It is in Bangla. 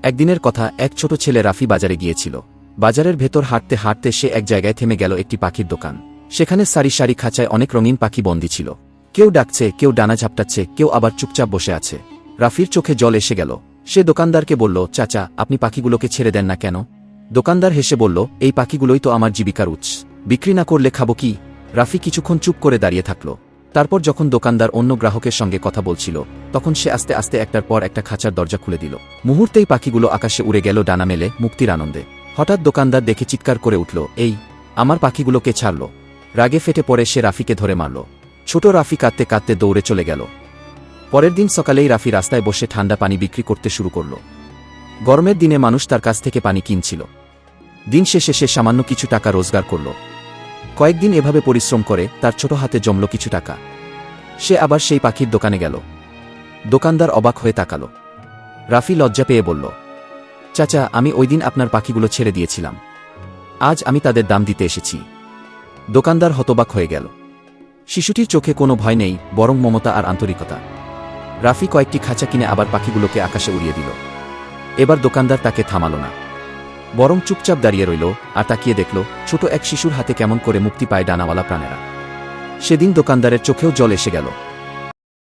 একদিনের কথা, এক ছোট ছেলে রাফি বাজারে গিয়েছিল। বাজারের ভেতর হাঁটতে হাঁটতে সে এক জায়গায় থেমে গেল, একটি পাখির দোকান। সেখানে সারি সারি খাঁচায় অনেক রঙিন পাখি বন্দী ছিল। কেউ ডাকছে, কেউ ডানা ঝাপটাচ্ছে, কেউ আবার চুপচাপ বসে আছে। রাফির চোখে জল এসে গেল। সে দোকানদারকে বলল, চাচা, আপনি পাখিগুলোকে ছেড়ে দেন না কেন? দোকানদার হেসে বলল, এই পাখিগুলোই তো আমার জীবিকার উৎস, বিক্রি না করলে খাবো কি? রাফি কিছুক্ষণ চুপ করে দাঁড়িয়ে থাকল। তারপর যখন দোকানদার অন্য গ্রাহকের সঙ্গে কথা বলছিল, তখন সে আস্তে আস্তে একটার পর একটা খাঁচার দরজা খুলে দিল। মুহূর্তেই পাখিগুলো আকাশে উড়ে গেল ডানা মেলে, মুক্তির আনন্দে। হঠাৎ দোকানদার দেখে চিৎকার করে উঠল, এই, আমার পাখিগুলোকে ছাড়ল! রাগে ফেটে পড়ে সে রাফিকে ধরে মারল। ছোট রাফি কাঁদতে কাঁদতে দৌড়ে চলে গেল। পরের দিন সকালেই রাফি রাস্তায় বসে ঠান্ডা পানি বিক্রি করতে শুরু করল। গরমের দিনে মানুষ তার কাছ থেকে পানি কিনছিল। দিন শেষে সে সামান্য কিছু টাকা রোজগার করল। কয়েকদিন এভাবে পরিশ্রম করে তার ছোট হাতে জমল কিছু টাকা। সে আবার সেই পাখির দোকানে গেল। দোকানদার অবাক হয়ে তাকাল। রাফি লজ্জা পেয়ে বলল, চাচা, আমি ওই দিন আপনার পাখিগুলো ছেড়ে দিয়েছিলাম। আজ আমি তাদের দাম দিতে এসেছি। দোকানদার হতবাক হয়ে গেল। শিশুটির চোখে কোনো ভয় নেই, বরং মমতা আর আন্তরিকতা। রাফি কয়েকটি খাঁচা কিনে আবার পাখিগুলোকে আকাশে উড়িয়ে দিল। এবার দোকানদার তাকে থামাল না, বরং চুপচাপ দাঁড়িয়ে রইল আর তাকিয়ে দেখল ছোট এক শিশুর হাতে কেমন করে মুক্তি পায় ডানাওয়ালা প্রাণেরা। সেদিন দোকানদারের চোখেও জল এসে গেল।